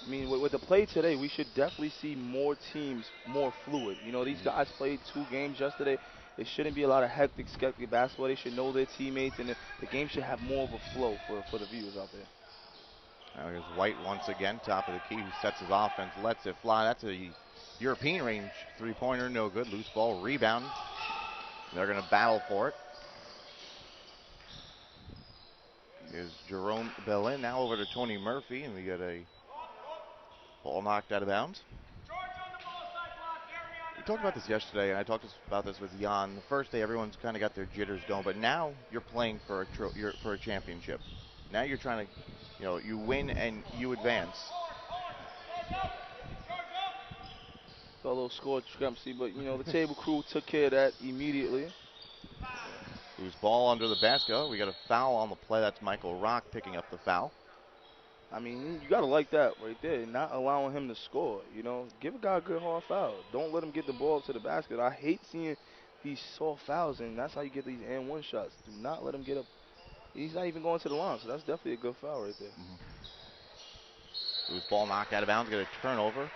I mean, with the play today, we should definitely see more teams more fluid. You know, these Mhm. guys played 2 games yesterday. It shouldn't be a lot of hectic, skeptic basketball. They should know their teammates, and the game should have more of a flow for the viewers out there. Now here's White once again, top of the key, who sets his offense, lets it fly. That's a European range three-pointer, no good. Loose ball, rebound. They're going to battle for it. Here's Jerome Bellin, now over to Tony Murphy, and we get a ball knocked out of bounds. We talked about this yesterday, and I talked about this with Jan. The first day, everyone's kind of got their jitters going, but now you're playing for for a championship. Now you're trying to, you win and you advance. So a little score discrepancy, but the table crew took care of that immediately. Loose ball under the basket. Oh, we got a foul on the play. That's Michael Rock picking up the foul. I mean, you gotta like that right there, not allowing him to score. Give a guy a good hard foul. Don't let him get the ball to the basket. I hate seeing these soft fouls, and that's how you get these and one shots. Do not let him get up. He's not even going to the line, so that's definitely a good foul right there. Loose ball knocked out of bounds. Get a turnover.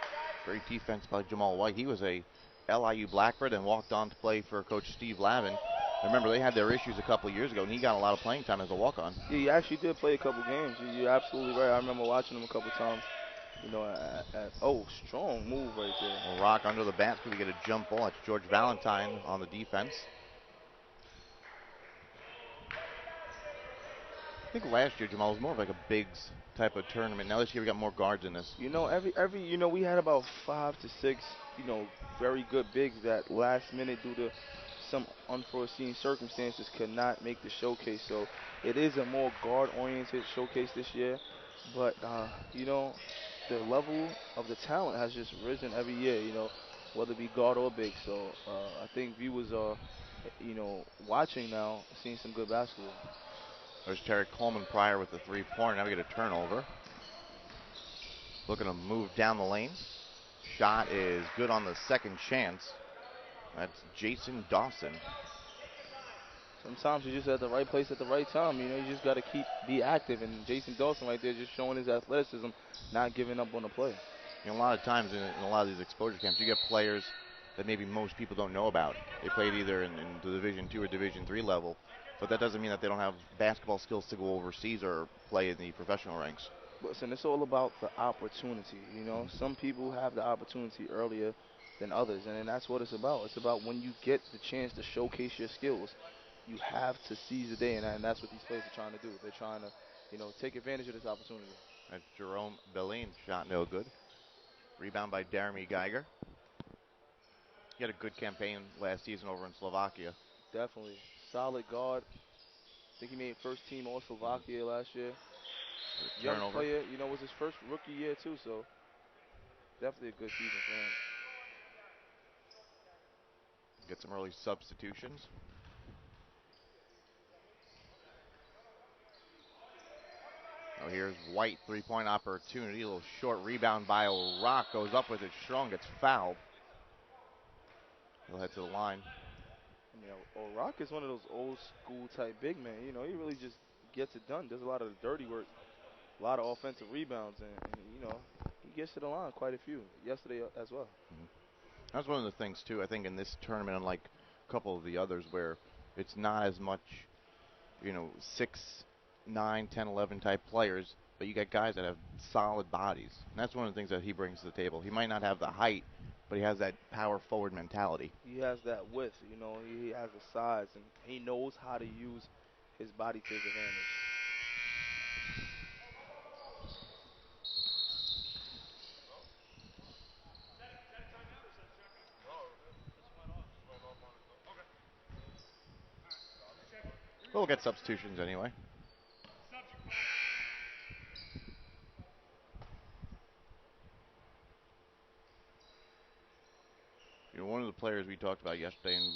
Great defense by Jamal White. He was a LIU Blackbird and walked on to play for Coach Steve Lavin. Remember, they had their issues a couple of years ago, and he got a lot of playing time as a walk-on. Yeah, he actually did play a couple games. You're absolutely right. I remember watching him a couple times. Oh, strong move right there. Well, Rock under the basket. We get a jump ball. That's George Valentine on the defense. I think last year, Jamal, was more of like a bigs type of tournament. Now this year we got more guards in this. We had about 5 to 6, very good bigs that last minute due to some unforeseen circumstances could not make the showcase. So it is a more guard-oriented showcase this year, but the level of the talent has just risen every year. Whether it be guard or big. So I think viewers are, watching now, seeing some good basketball. There's Terry Coleman prior with the three-pointer. Now we get a turnover. Looking to move down the lane. Shot is good on the second chance. That's Jason Dawson. Sometimes you're just at the right place at the right time. You just got to be active. And Jason Dawson right there just showing his athleticism, not giving up on the play. A lot of times in a lot of these exposure camps, you get players that maybe most people don't know about. They played either in the Division II or Division III level, but that doesn't mean that they don't have basketball skills to go overseas or play in the professional ranks. Listen, it's all about the opportunity. Some people have the opportunity earlier than others, and that's what it's about. It's about when you get the chance to showcase your skills, you have to seize the day, and that's what these players are trying to do. They're trying to, take advantage of this opportunity. That's Jerome Bellin. Shot no good. Rebound by Jeremy Geiger. He had a good campaign last season over in Slovakia. Definitely. Solid guard. I think he made first team All Slovakia last year. Young Turnover. player, was his first rookie year too, so definitely a good season for him. Get some early substitutions. Oh, here's White, three-point opportunity. A little short rebound by O'Rock. Goes up with it strong. Gets fouled. He'll head to the line. O'Rock is one of those old school type big men. He really just gets it done. Does a lot of the dirty work, a lot of offensive rebounds, and he gets to the line quite a few. Yesterday as well. That's one of the things too. I think in this tournament, unlike a couple of the others, where it's not as much, 6, 9, 10, 11 type players, but you got guys that have solid bodies. And that's one of the things that he brings to the table. He might not have the height, but he has that power forward mentality. He has that width. He has the size, and he knows how to use his body to his advantage. We'll get substitutions anyway. One of the players we talked about yesterday, and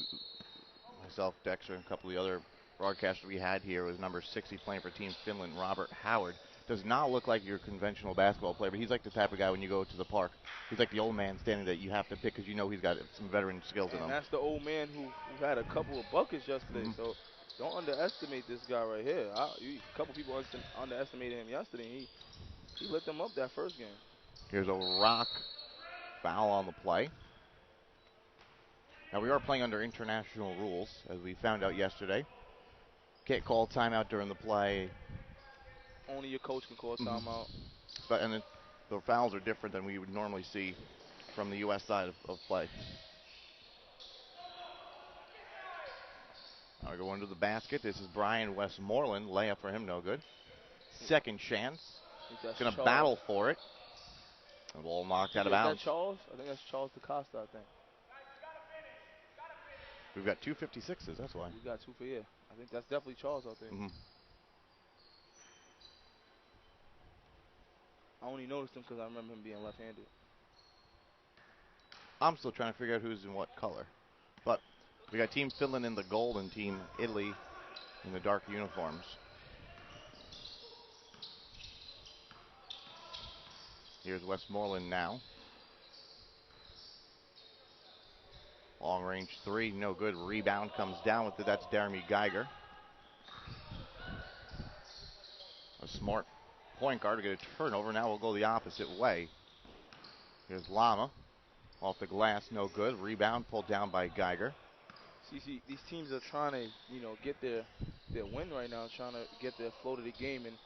myself, Dexter, and a couple of the other broadcasters we had here, was number 60 playing for Team Finland, Robert Howard. Does not look like your conventional basketball player, but he's like the type of guy when you go to the park. He's like the old man standing that you have to pick because he's got some veteran skills in him. And that's the old man who had a couple of buckets yesterday. So don't underestimate this guy right here. A couple people underestimated him yesterday. And he lit them up that first game. Here's a rock foul on the play. Now we are playing under international rules, as we found out yesterday. Can't call timeout during the play. Only your coach can call Mhm. timeout. And the fouls are different than we would normally see from the U.S. side of play. Now we go into the basket. This is Brian Westmoreland. Layup for him, no good. Second chance. I think that's Going to Charles. battle for it. The ball knocked out of Is that bounds. Charles? I think that's Charles DaCosta, I think. We've got 256s, that's why. We got 2 for, yeah. I think that's definitely Charles, I think. Mm-hmm. I only noticed him because I remember him being left-handed. I'm still trying to figure out who's in what color. But we got Team Finland in the gold and Team Italy in the dark uniforms. Here's Westmoreland now. Long range three, no good. Rebound comes down with it. That's Jeremy Geiger. A smart point guard to get a turnover. Now we'll go the opposite way. Here's Lama. Off the glass, no good. Rebound pulled down by Geiger. See, these teams are trying to, get their win right now, trying to get their flow to the game, and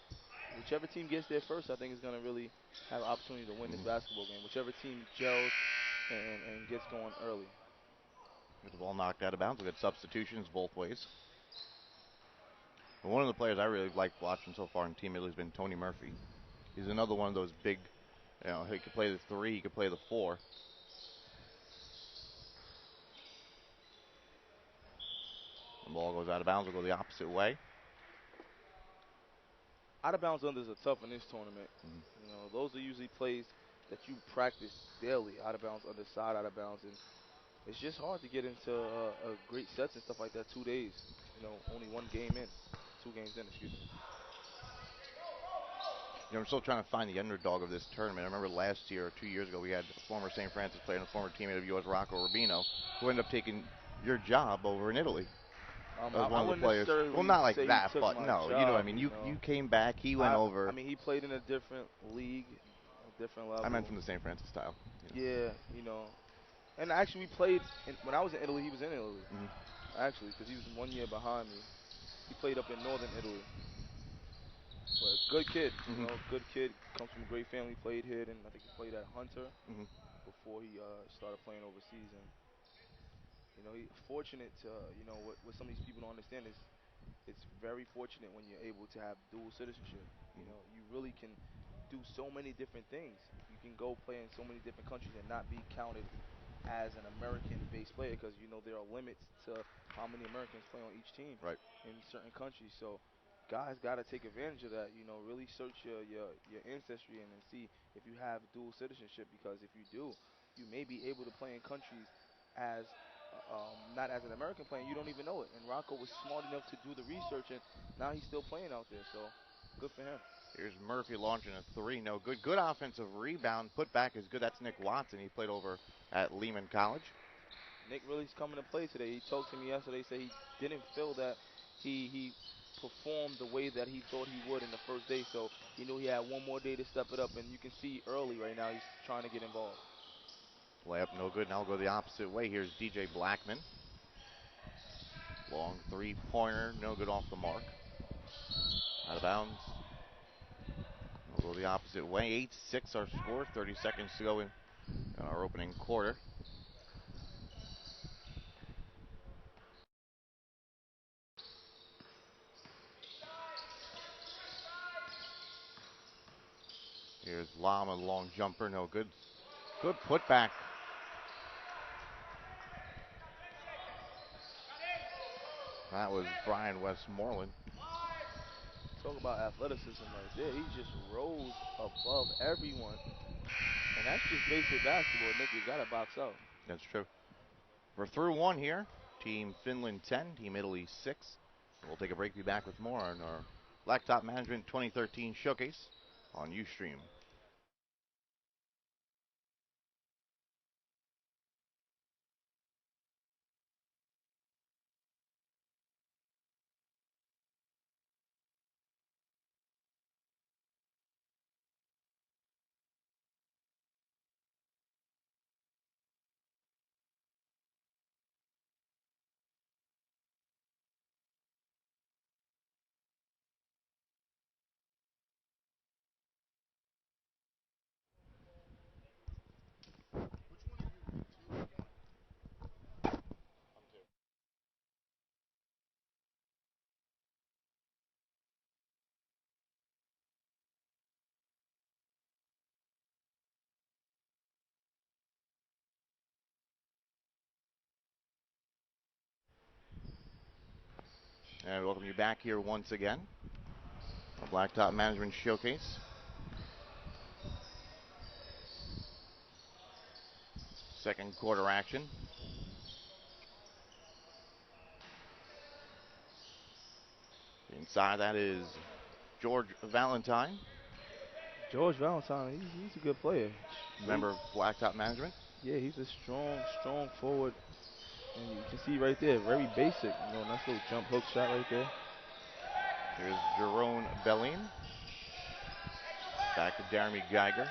whichever team gets there first, I think is going to really have an opportunity to win this basketball game. Whichever team gels and gets going early. Get the ball knocked out of bounds. We'll get substitutions both ways. But one of the players I really liked watching so far in Team Italy has been Tony Murphy. He's another one of those big, he could play the 3, he could play the 4. The ball goes out of bounds. We'll go the opposite way. Out of bounds unders are tough in this tournament. Those are usually plays that you practice daily. Out of bounds, underside, out of bounds, and it's just hard to get into great sets and stuff like that 2 days. Only 1 game in, 2 games in, excuse me. I'm still trying to find the underdog of this tournament. I remember last year or 2 years ago we had a former St. Francis player and a former teammate of yours, Rocco Rubino, who ended up taking your job over in Italy. I wouldn't necessarily Well, not like say that, he took but my no, job, you know what I mean. You came back, he went over. I mean, he played in a different league, a different level. I meant from the St. Francis style. Yeah, and actually we played when I was in Italy. He was in Italy, actually, because he was 1 year behind me. He played up in northern Italy. But good kid, good kid. Comes from a great family. Played here, and I think he played at Hunter before he started playing overseas. And he fortunate to what some of these people don't understand is it's very fortunate when you're able to have dual citizenship. You really can do so many different things. You can go play in so many different countries and not be counted as an American-based player because there are limits to how many Americans play on each team in certain countries. So guys got to take advantage of that. Really search your ancestry and see if you have dual citizenship, because if you do, you may be able to play in countries as not as an American player. You don't even know it. And Rocco was smart enough to do the research, and now he's still playing out there. So good for him. Here's Murphy launching a 3. No good. Good offensive rebound. Put back is good. That's Nick Watson. He played over at Lehman College. Nick really's coming to play today. He talked to me yesterday. Said he didn't feel that he performed the way that he thought he would in the first day. So he knew he had 1 more day to step it up. And you can see early right now he's trying to get involved. Layup no good. Now we'll go the opposite way. Here's DJ Blackman. Long 3-pointer. No good off the mark. Out of bounds. We'll go the opposite way. 8-6 our score. 30 seconds to go in our opening quarter. Here's Lama, long jumper, no good. Good putback. That was Brian Westmoreland. Talk about athleticism right there. He just rose above everyone. And that's just basic basketball, Nick. You got to box out. That's true. We're through 1 here. Team Finland 10, Team Italy 6. We'll take a break, be back with more on our Blacktop Management 2013 Showcase on Ustream. And welcome you back here once again. Our Blacktop Management Showcase. Second quarter action. Inside that is George Valentine, George Valentine, he's a good player. member of Blacktop Management. Yeah, he's a strong forward. And you can see right there, very basic. Nice little jump hook shot right there. Here's Jerome Bellin. Back to Jeremy Geiger.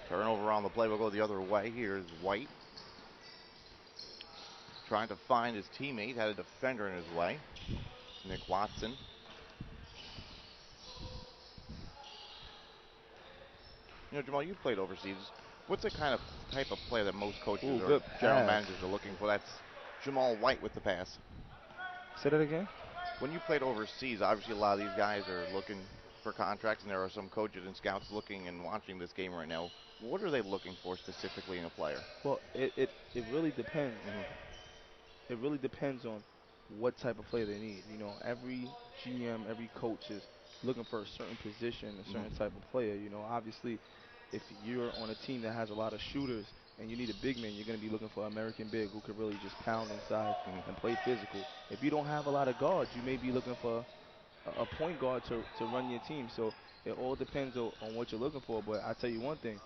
Turnover on the play. We'll go the other way. Here's White. Trying to find his teammate. Had a defender in his way. Nick Watson. Jamal, you played overseas. What's the kind of type of play that most coaches Ooh, or good general pass. managers are looking for? That's Jamal White with the pass. Say that again? When you played overseas, obviously a lot of these guys are looking for contracts, and there are some coaches and scouts looking and watching this game right now. What are they looking for specifically in a player? Well, it really depends. It really depends on what type of player they need. Every GM, every coach is looking for a certain position, a certain type of player. Obviously, if you're on a team that has a lot of shooters and you need a big man, you're going to be looking for an American big who can really just pound inside and play physical. If you don't have a lot of guards, you may be looking for a point guard to run your team. So it all depends on what you're looking for. But I tell you one thing,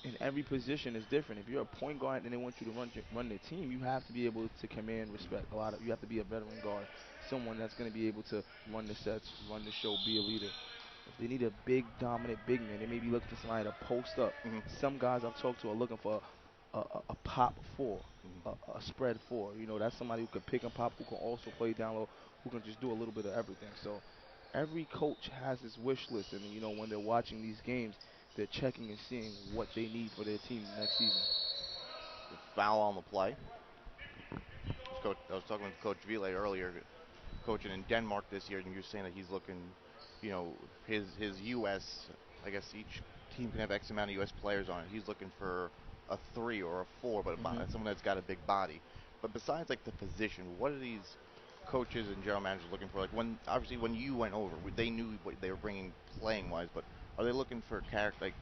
in every position is different. If you're a point guard and they want you to run the team, you have to be able to command respect. You have to be a veteran guard, someone that's going to be able to run the sets, run the show, be a leader. If they need a big, dominant big man, they may be looking for somebody to post up. Some guys I've talked to are looking for a pop four, a spread four. That's somebody who can pick and pop, who can also play down low, who can just do a little bit of everything. So every coach has his wish list, and when they're watching these games, they're checking and seeing what they need for their team next season. Foul on the play. I was talking with Coach Ville earlier, coaching in Denmark this year, and you're saying that he's looking, his U.S. I guess each team can have X amount of U.S. players on it. He's looking for a 3 or a 4, but someone that's got a big body. But besides like the position, what are these coaches and general managers looking for? Like when you went over, they knew what they were bringing playing wise, but are they looking for character, like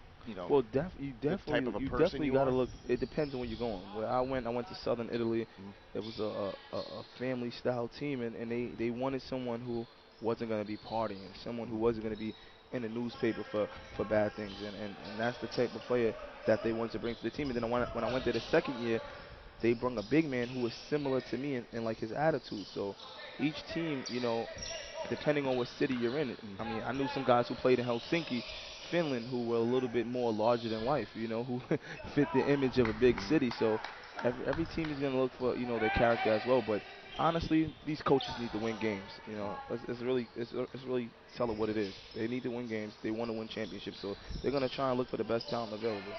Well, the type of a you person definitely you got to are? look. It depends on where you're going. Where I went to Southern Italy. It was a family style team, and they wanted someone who wasn't going to be partying, someone who wasn't going to be in the newspaper for bad things, and that's the type of player that they wanted to bring to the team. And then when I went there the second year, they brought a big man who was similar to me in like his attitude. So each team, depending on what city you're in. I mean, I knew some guys who played in Helsinki, Finland, who were a little bit more larger than life, who fit the image of a big city. So every team is going to look for, their character as well. But honestly, these coaches need to win games. It's really tell it what it is. They need to win games. They want to win championships. So they're going to try and look for the best talent available.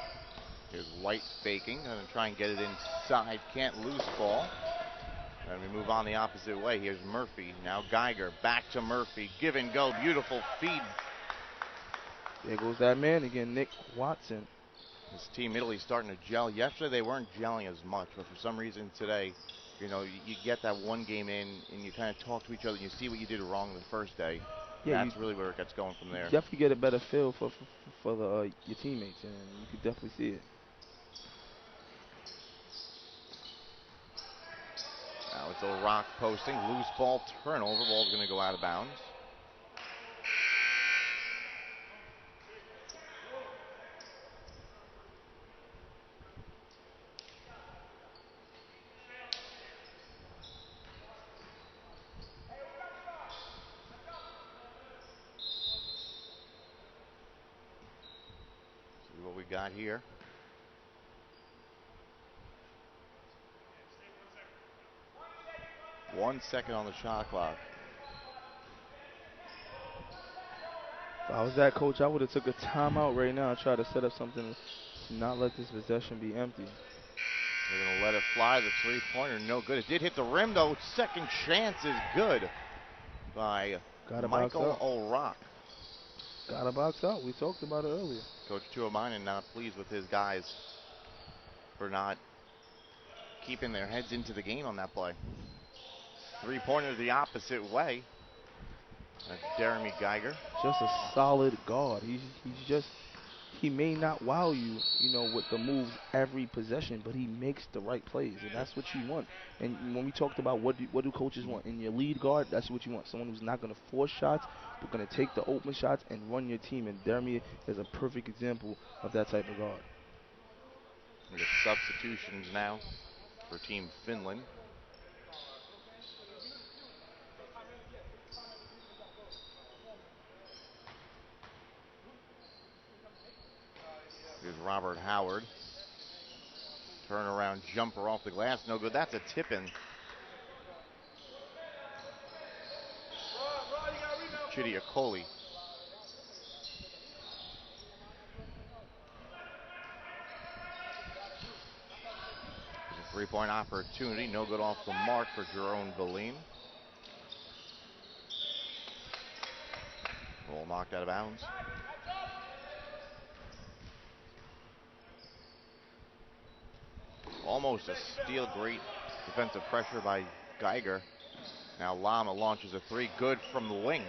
Here's White faking, going to try and get it inside. Can't lose ball. And we move on the opposite way. Here's Murphy. Now Geiger. Back to Murphy. Give and go. Beautiful feed. There goes that man again, Nick Watson. This team Italy starting to gel. Yesterday they weren't gelling as much, but for some reason today, you get that one game in and you kind of talk to each other and you see what you did wrong the first day. Yeah, That's really where it gets going from there. You definitely get a better feel for your teammates, and you can definitely see it. Now it's O'Rock posting. Loose ball turnover. Ball's going to go out of bounds. See what we got here. One second on the shot clock. If I was that coach, I would have took a timeout right now and tried to set up something to not let this possession be empty. They're going to let it fly. The three-pointer, no good. It did hit the rim, though. Second chance is good by Michael O'Rock. Got to box out. We talked about it earlier. Coach Tuomainen not pleased with his guys for not keeping their heads into the game on that play. Three-pointer the opposite way. That's Jeremy Geiger. Just a solid guard. He's just he may not wow you, with the moves every possession, but he makes the right plays, and Yep. that's what you want. And when we talked about what do coaches want in your lead guard, that's what you want. Someone who's not going to force shots, but going to take the open shots and run your team. And Jeremy is a perfect example of that type of guard. We got substitutions now for Team Finland. Here's Robert Howard. Turnaround jumper off the glass, no good. That's a tip-in. Chidiacoli. Three-point opportunity, no good off the mark for Jerome Beline. Ball knocked out of bounds. Almost a steal, great defensive pressure by Geiger. Now Lama launches a three, good from the wing.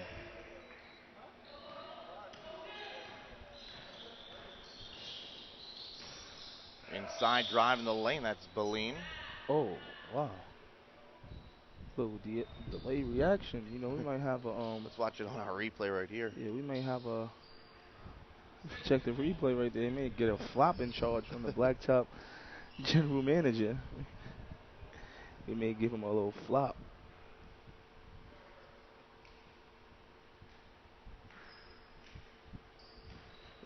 Inside drive in the lane, that's Beline. Oh, wow. Little delay reaction. We might have a Let's watch it on our replay right here. yeah, we may have a check the replay right there. They may get a flop in charge from the Blacktop general manager. We may give him a little flop.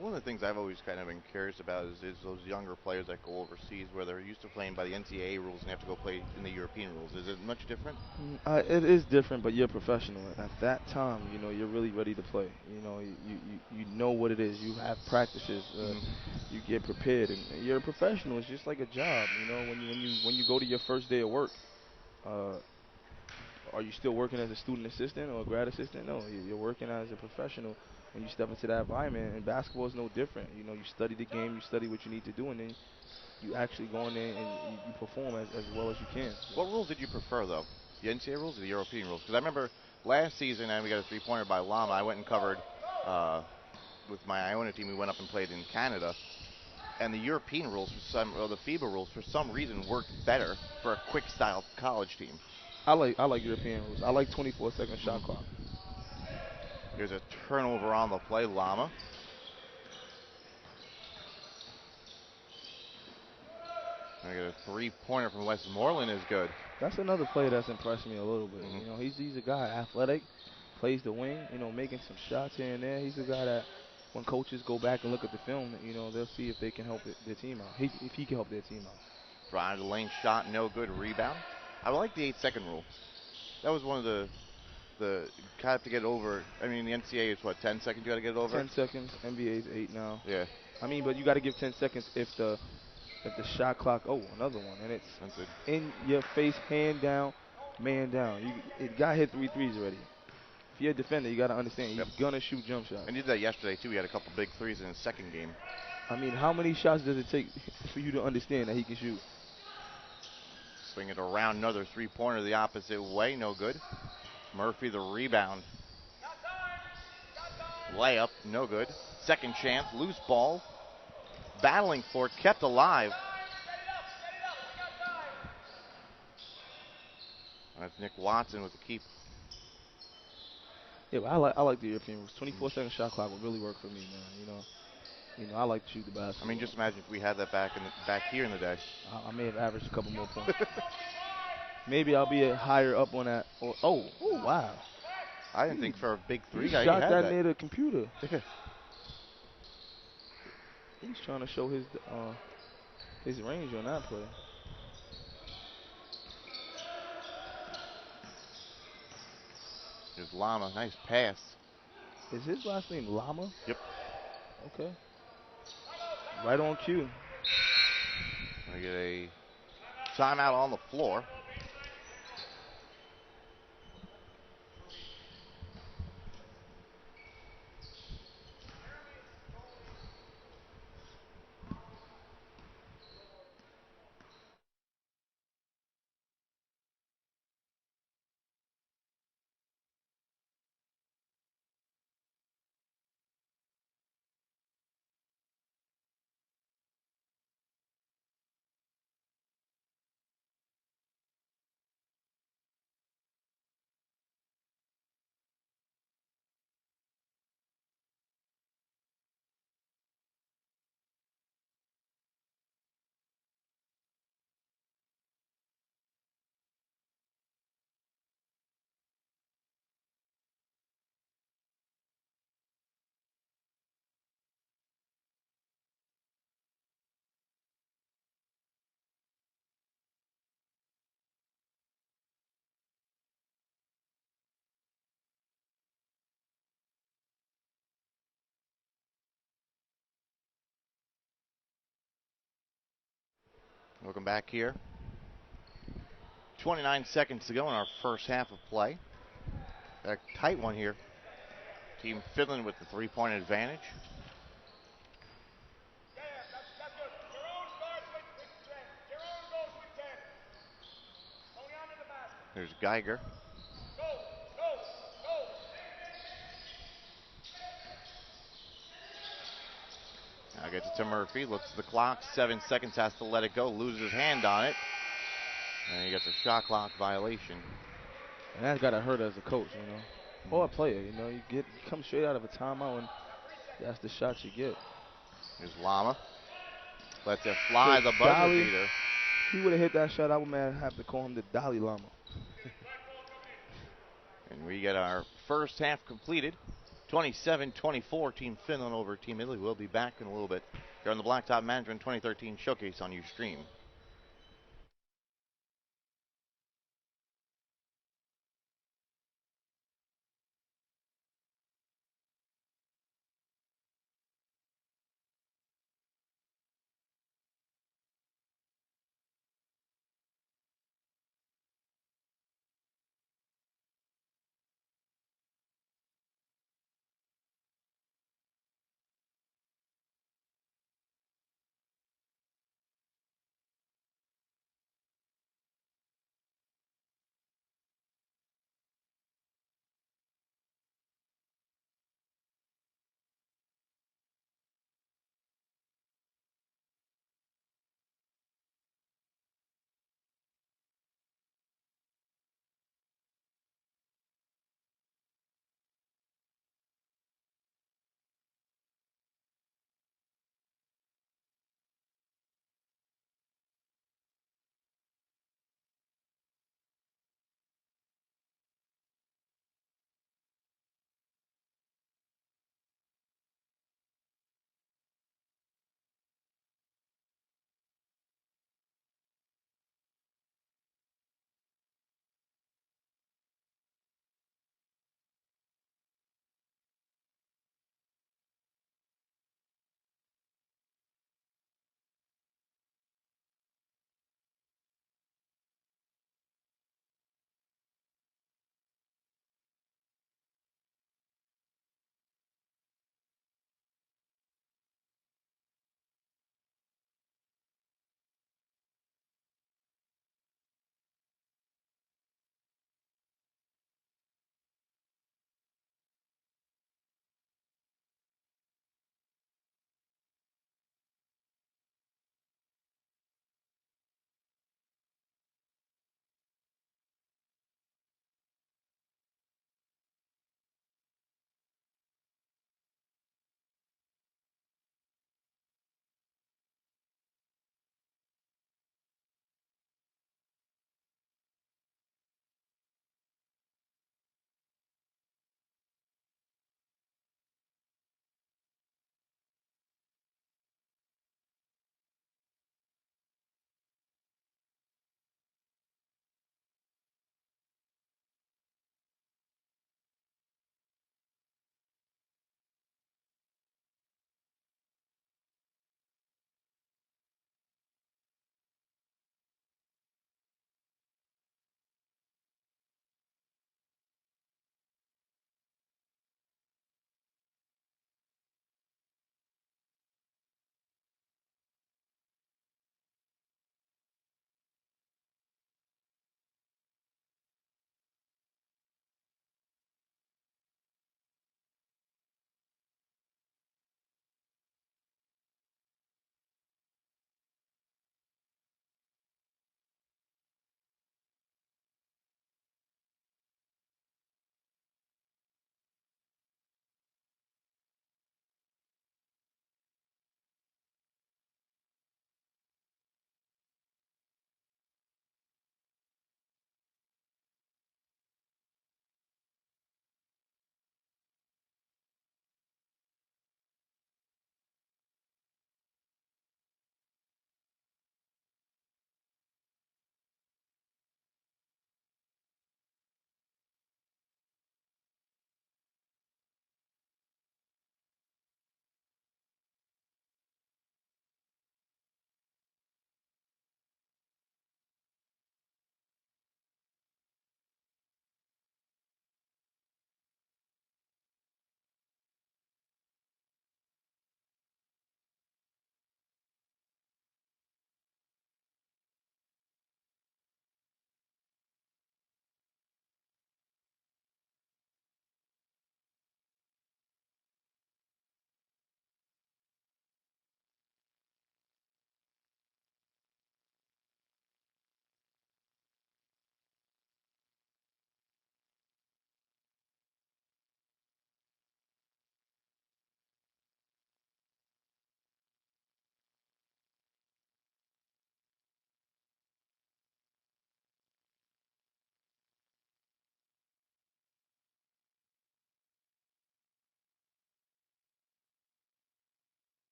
One of the things I've always kind of been curious about is those younger players that go overseas where they're used to playing by the NCAA rules and have to go play in the European rules. Is it much different? It is different, but you're a professional. At that time, you're really ready to play. You know what it is. You have practices. You get prepared, and you're a professional. It's just like a job. When you go to your first day of work, uh, are you still working as a student assistant or a grad assistant? No, you're working as a professional when you step into that environment. And basketball is no different. You study the game, you study what you need to do, and then you actually go in there and you perform as well as you can. What rules did you prefer, though? The NCAA rules or the European rules? Because I remember last season, and we got a three-pointer by Lama. I went and covered with my Iona team. We went up and played in Canada. And the European rules, or the FIBA rules, for some reason worked better for a quick-style college team. I like European rules. I like 24-second shot clock. Here's a turnover on the play, Lama. I get a three-pointer from Westmoreland is good. That's another player that's impressed me a little bit. He's a guy athletic, plays the wing. Making some shots here and there. He's a guy that when coaches go back and look at the film, they'll see if they can help their team out. If he can help their team out. Drive the lane shot, no good. Rebound. I like the 8-second rule. That was one of the kind of to get over. I mean, the NCAA is what, 10 seconds you got to get it over? 10 seconds. NBA's 8 now. Yeah. But you got to give 10 seconds if the shot clock. Oh, another one, and it's in your face, hand down, man down. The guy hit 3 threes already. If you're a defender, you got to understand he's gonna shoot jump shots. And he did that yesterday too. He had a couple big threes in his second game. How many shots does it take for you to understand that he can shoot? Swing it around, another three-pointer the opposite way, no good. Murphy the rebound. Layup, no good. Second chance, loose ball. Battling for it, kept alive. That's Nick Watson with the keep. Yeah, but I like the European rules. 24-second shot clock would really work for me, man. I like to shoot the basketball. I mean, just imagine if we had that back here in the day. I may have averaged a couple more points. Maybe I'll be higher up on that. Oh, wow. I didn't think for a big three he guy shot he had that that. near the computer. He's trying to show his range on that play. Here's Lama, nice pass. Is his last name Lama? Yep. Okay. Right on cue. I get a timeout on the floor. Welcome back here. 29 seconds to go in our first half of play. A tight one here. Team Finland with the 3-point advantage. There's Geiger. Now gets it to Murphy. Looks at the clock. 7 seconds. Has to let it go. Loses his hand on it. And he gets a shot clock violation. And that's gotta hurt as a coach, or a player. You come straight out of a timeout and that's the shot you get. Here's Lama. Lets it fly, the buzzer Dolly, beater. if he would have hit that shot, I would have to call him the Dalai Lama. And we get our first half completed. 27-24, Team Finland over Team Italy. We'll be back in a little bit here on the Blacktop Management 2013 Showcase on Ustream.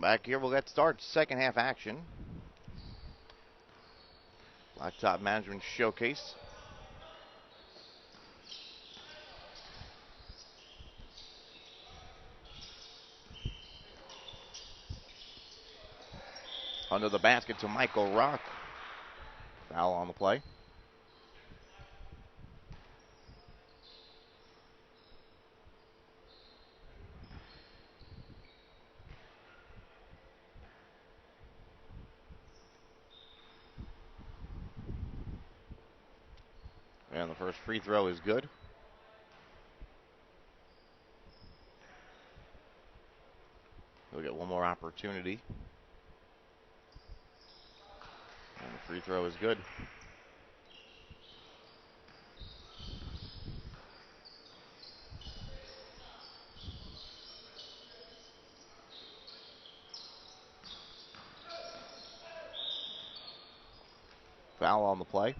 Back here, we'll get started. Second half action. Blacktop Management Showcase. Under the basket to Michael Rock. Foul on the play. And the first free throw is good. We'll get one more opportunity. And the free throw is good. Foul on the play.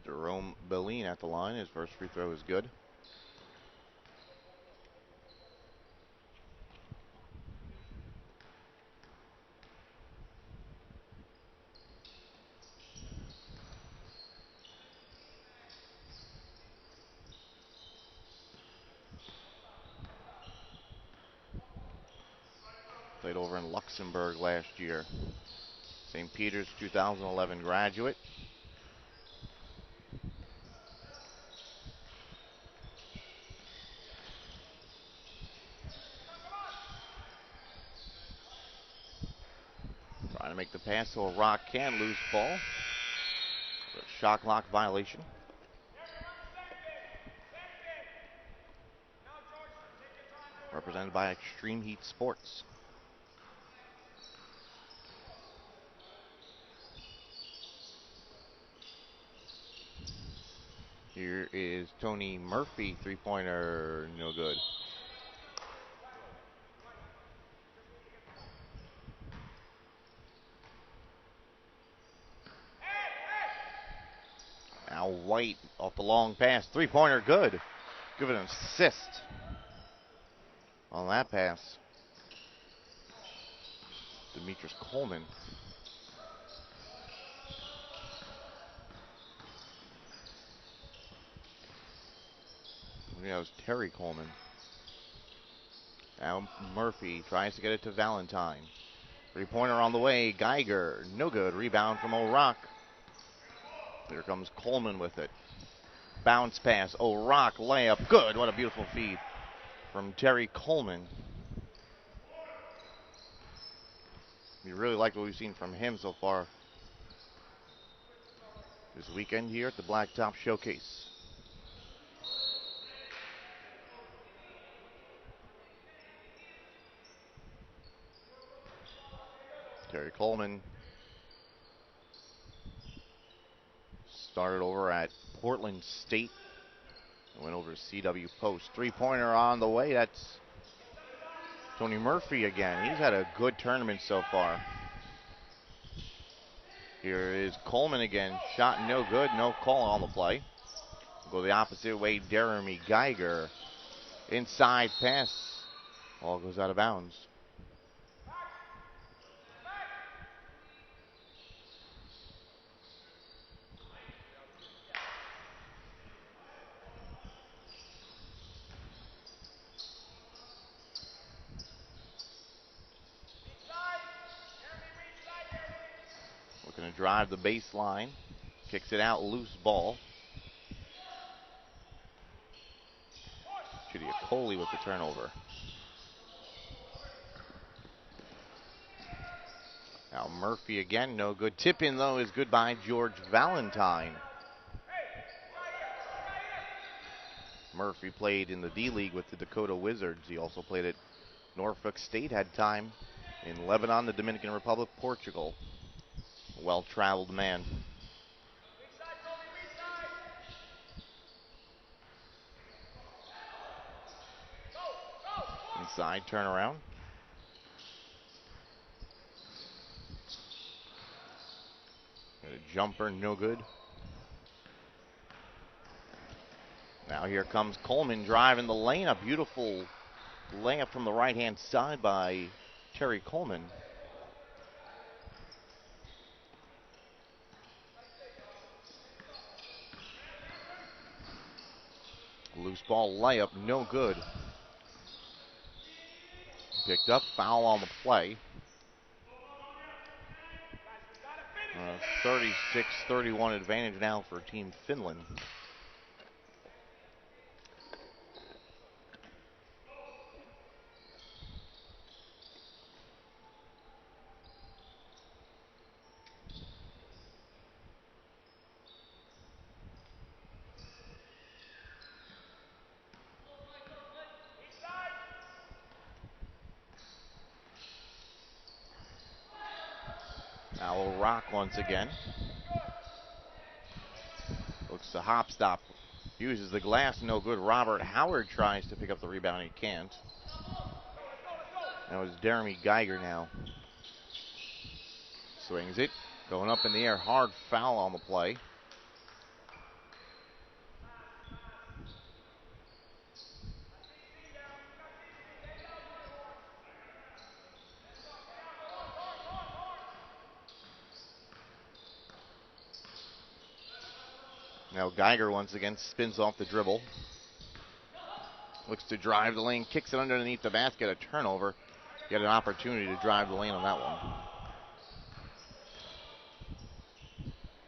Jerome Belline at the line. His first free throw is good. Played over in Luxembourg last year. St. Peter's 2011 graduate. Trying to make the pass so Rock can lose ball. Shot clock violation. Represented by Extreme Heat Sports. Here is Tony Murphy, three-pointer, no good. Now White off the long pass, three-pointer, good. Give it an assist on that pass. Demetrius Coleman. Yeah, it was Terry Coleman. Now Murphy tries to get it to Valentine. Three-pointer on the way. Geiger, no good. Rebound from O'Rock. Here comes Coleman with it. Bounce pass. O'Rock layup. Good. What a beautiful feed from Terry Coleman. We really like what we've seen from him so far this weekend here at the Blacktop Showcase. Terry Coleman started over at Portland State. Went over to CW Post. Three-pointer on the way. That's Tony Murphy again. He's had a good tournament so far. Here is Coleman again. Shot no good. No call on the play. We'll go the opposite way. Jeremy Geiger. Inside pass. Ball goes out of bounds. Looking to drive the baseline. Kicks it out. Loose ball. Chidiacoli with the turnover. Now Murphy again, no good. Tip in though is good by George Valentine. Murphy played in the D-League with the Dakota Wizards. He also played at Norfolk State, had time in Lebanon, the Dominican Republic, Portugal. A well-traveled man. Inside turnaround. A jumper, no good. Now here comes Coleman driving the lane. A beautiful layup from the right-hand side by Terry Coleman. Loose ball layup, no good. Picked up, foul on the play. 36-31 advantage now for Team Finland. Now a rock once again. Looks to hop stop. Uses the glass, no good. Robert Howard tries to pick up the rebound, he can't. That was Jeremy Geiger now. Swings it, going up in the air, hard foul on the play. Now Geiger once again spins off the dribble. Looks to drive the lane, kicks it underneath the basket, a turnover. Get an opportunity to drive the lane on that one.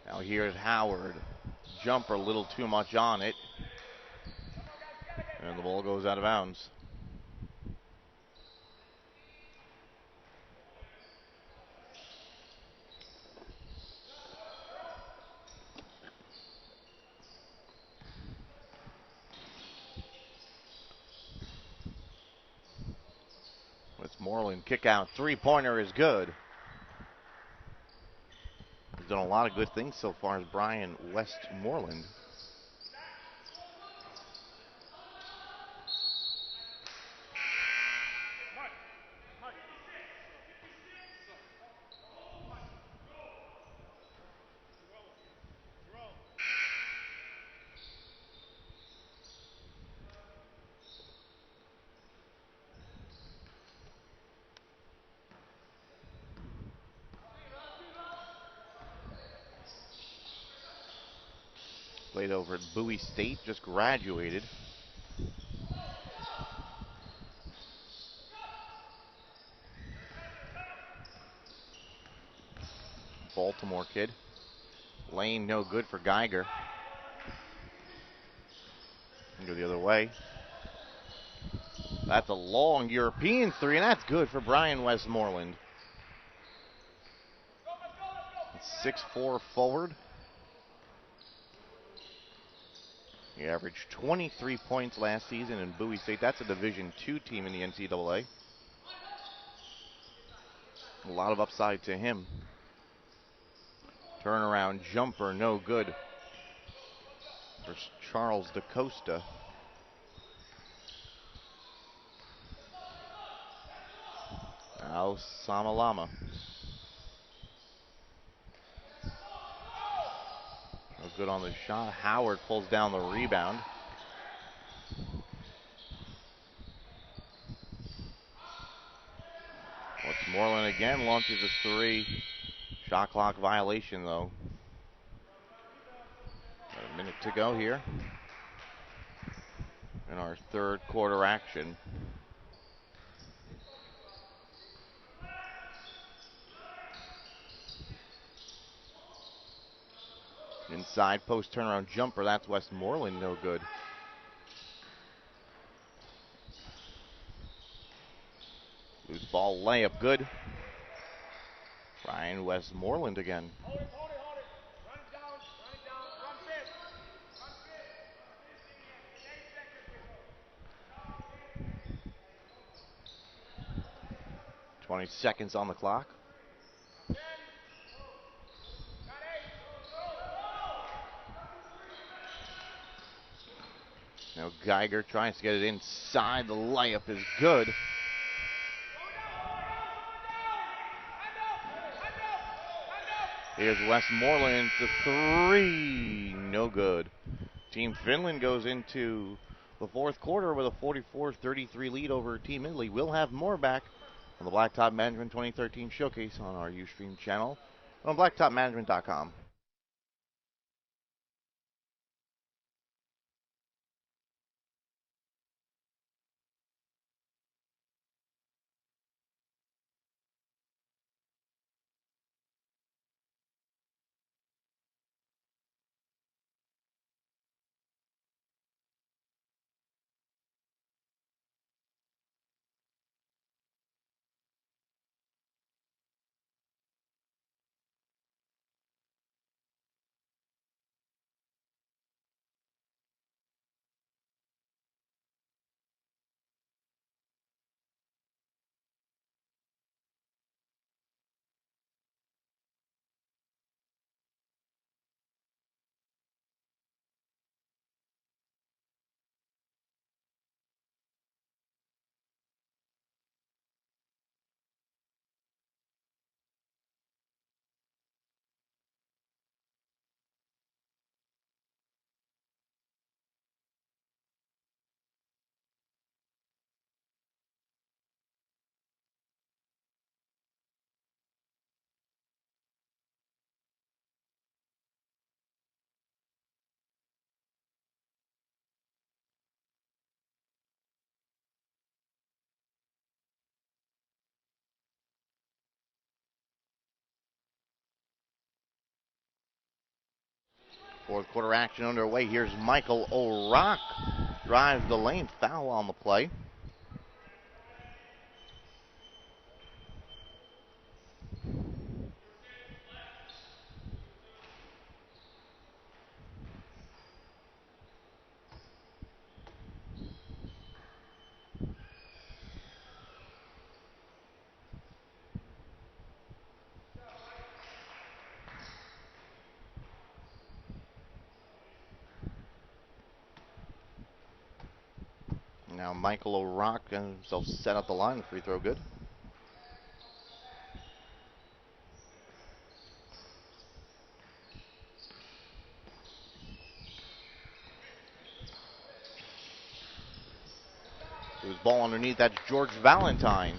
Now here's Howard. Jumper a little too much on it. And the ball goes out of bounds. Westmoreland kick out. Three-pointer is good. He's done a lot of good things so far as Brian Westmoreland. Played over at Bowie State, just graduated. Baltimore kid. Lane no good for Geiger. Go the other way. That's a long European three, and that's good for Brian Westmoreland. 6'4" forward. He averaged 23 points last season in Bowie State. That's a Division II team in the NCAA. A lot of upside to him. Turnaround jumper, no good for Charles DaCosta. Now Sonam Lama. No good on the shot. Howard pulls down the rebound. Westmoreland again launches a three. Shot clock violation though. Got a minute to go here in our third quarter action. Inside post turnaround jumper, that's Westmoreland, no good. Loose ball layup, good. Brian Westmoreland again. Hold it. Run it down. 20 seconds on the clock. Now Geiger tries to get it inside. The layup is good. Here's Westmoreland, the three, no good. Team Finland goes into the fourth quarter with a 44-33 lead over Team Italy. We'll have more back on the Blacktop Management 2013 Showcase on our Ustream channel on blacktopmanagement.com. Fourth quarter action underway. Here's Michael O'Rock. Drives the lane. Foul on the play. Now Michael O'Rock and himself set up the line. Free throw good. Who's ball underneath? That's George Valentine.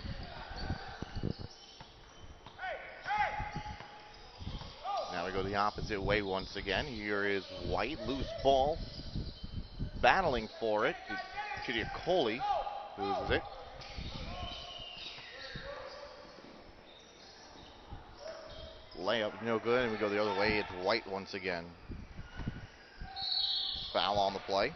Now we go the opposite way once again. Here is White, loose ball, battling for it. Chidiacoli loses it. Layup no good, and we go the other way. It's White once again. Foul on the play.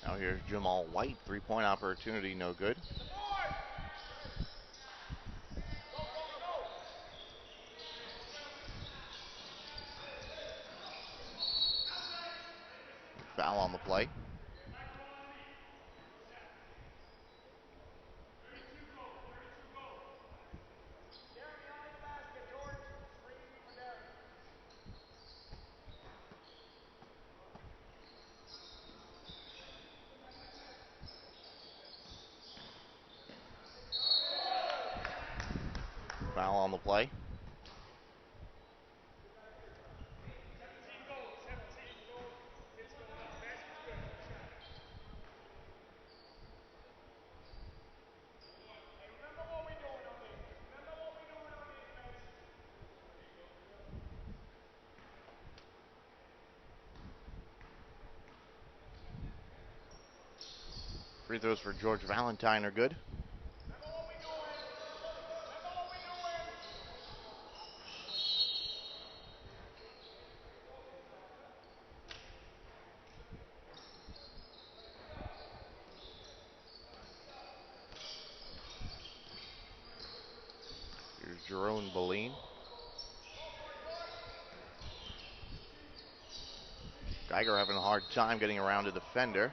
Now here's Jamal White, three-point opportunity, no good. Foul on the play. Foul on the play. Free throws for George Valentine are good. Here's Jerome Boline. Geiger having a hard time getting around the defender.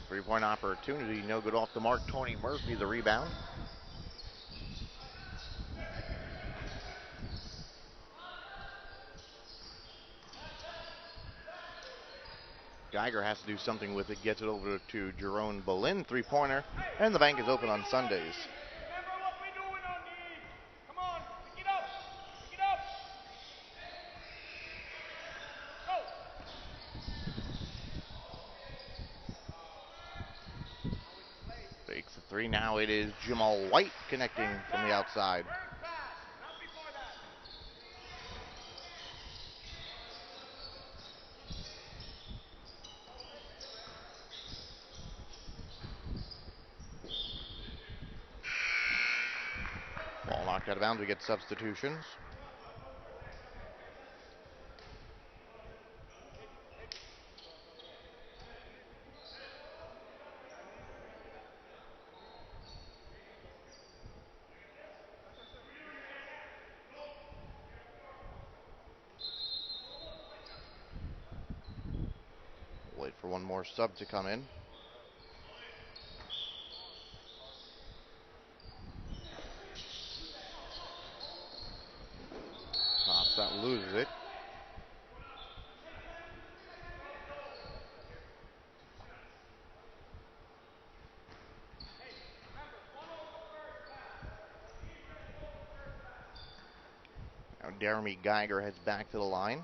Three-point opportunity, no good off the mark. Tony Murphy, the rebound. Geiger has to do something with it, gets it over to Jerome Boline, three-pointer, and the bank is open on Sundays. Fakes the three, now it is Jamal White connecting from the outside. Ball knocked out of bounds, we get substitutions. Wait for one more sub to come in. Pops out, loses it. Now Jeremy Geiger heads back to the line.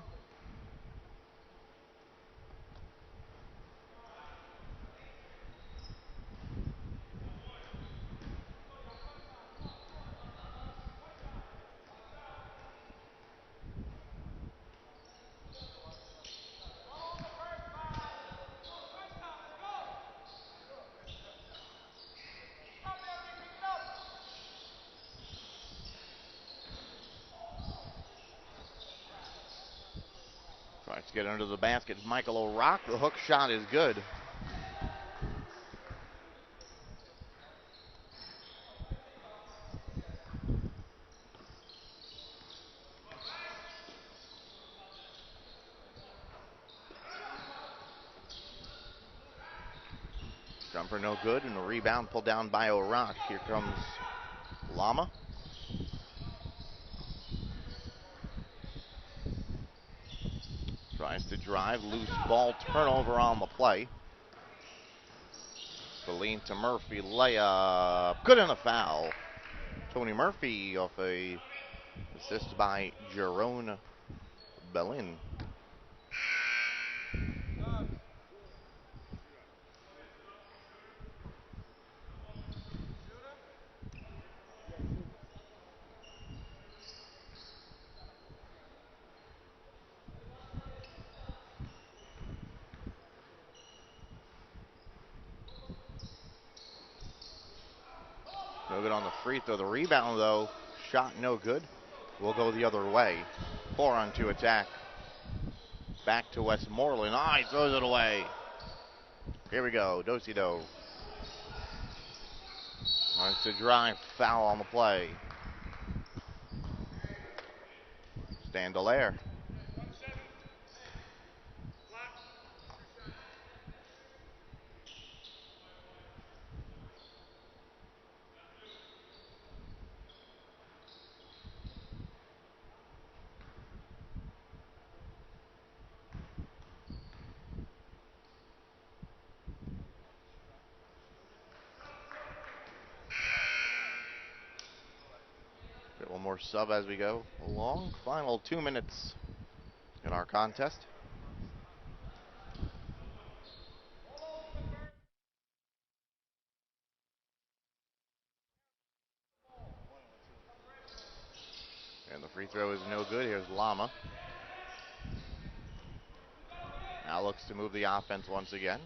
Tries to get under the basket. Michael O'Rourke. The hook shot is good. Jumper no good, and the rebound pulled down by O'Rourke. Here comes Lama. Tries to drive, loose ball, turnover on the play. Boline to Murphy, layup, good and a foul. Tony Murphy off a assist by Jerome Boline. No good on the free throw. The rebound, though, shot no good. Will go the other way. 4-on-2 attack. Back to Westmoreland. He throws it away. Here we go. Do-si-do. Wants to drive. Foul on the play. Standelaire. Get one more sub as we go along. Final 2 minutes in our contest. throw is no good. Here's Lama. Now looks to move the offense once again.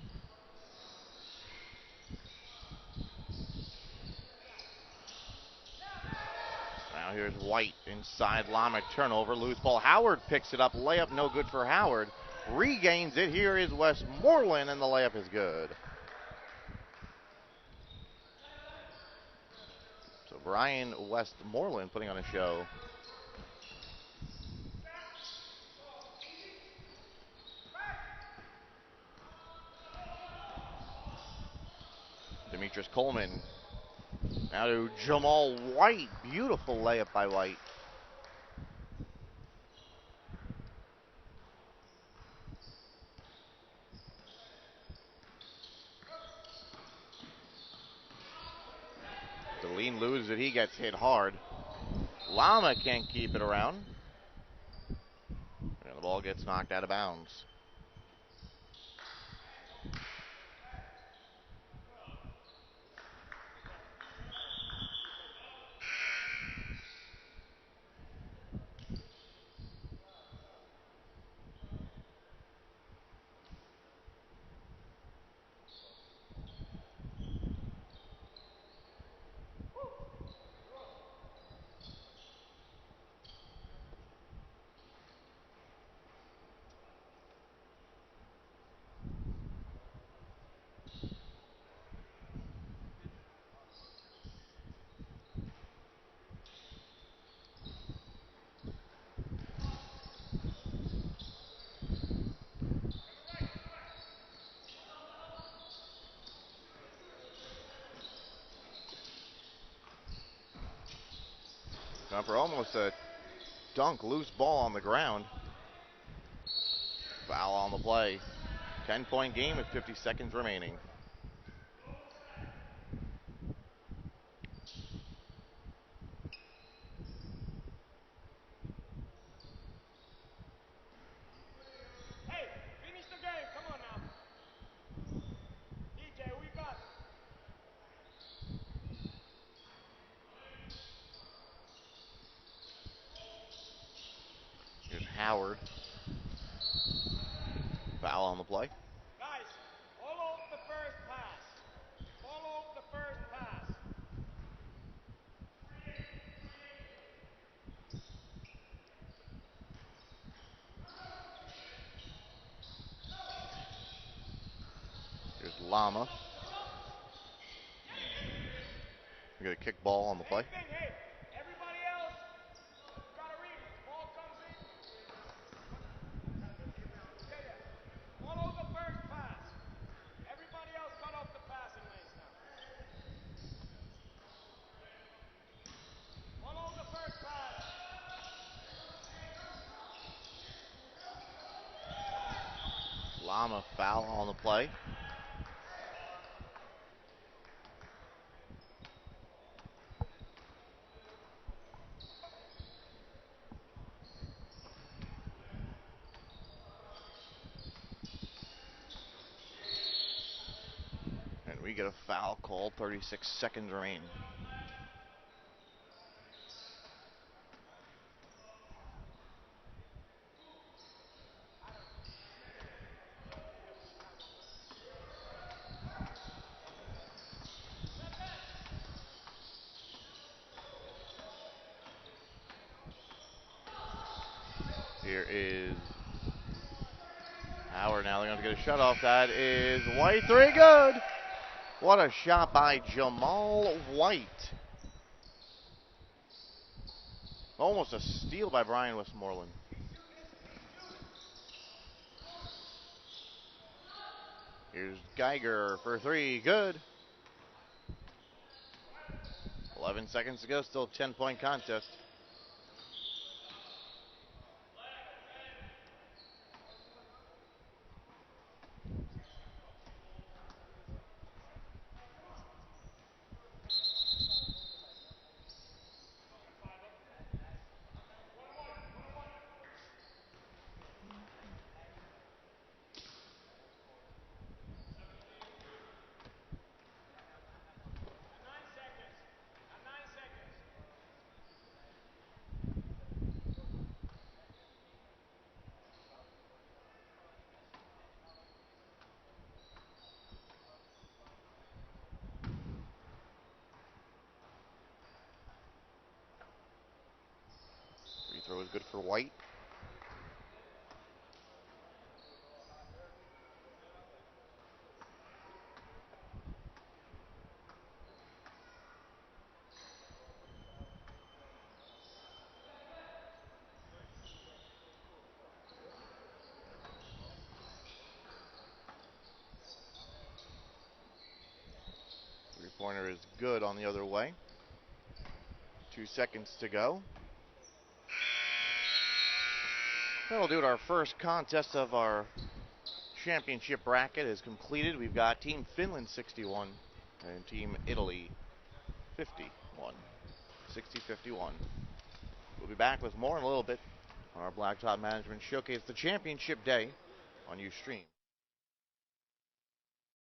Now here's White inside Lama, turnover, loose ball. Howard picks it up, layup no good for Howard. Regains it, here is Westmoreland, and the layup is good. So Brian Westmoreland putting on a show. Demetrius Coleman. Now to Jamal White. Beautiful layup by White. Deline loses it. He gets hit hard. Lama can't keep it around. And the ball gets knocked out of bounds. Now for almost a dunk, loose ball on the ground. Foul on the play. 10-point game with 50 seconds remaining. Hey, finish the game. Come on now. DJ, we got it. Here's Howard. Foul on the play. Guys, follow the first pass. Follow the first pass. Here's Lama. We got a kick ball on the play. Same thing. Hey, everybody else, you gotta read it. Ball comes in. Yeah, yeah. Follow the first pass. Everybody else cut off the passing lanes now. Follow the first pass. Lama foul on the play. And we get a foul called. 36 seconds remain. Here is Howard. Now they're going to get a shut off. That is White. Three, good. What a shot by Jamal White. Almost a steal by Brian Westmoreland. Here's Geiger for three, good. 11 seconds to go, still a 10-point contest. was good for White. Three-pointer is good on the other way. 2 seconds to go. That'll do it. Our first contest of our championship bracket is completed. We've got Team Finland 61 and Team Italy 51. 60-51. We'll be back with more in a little bit on our Blacktop Management Showcase, the championship day on Ustream.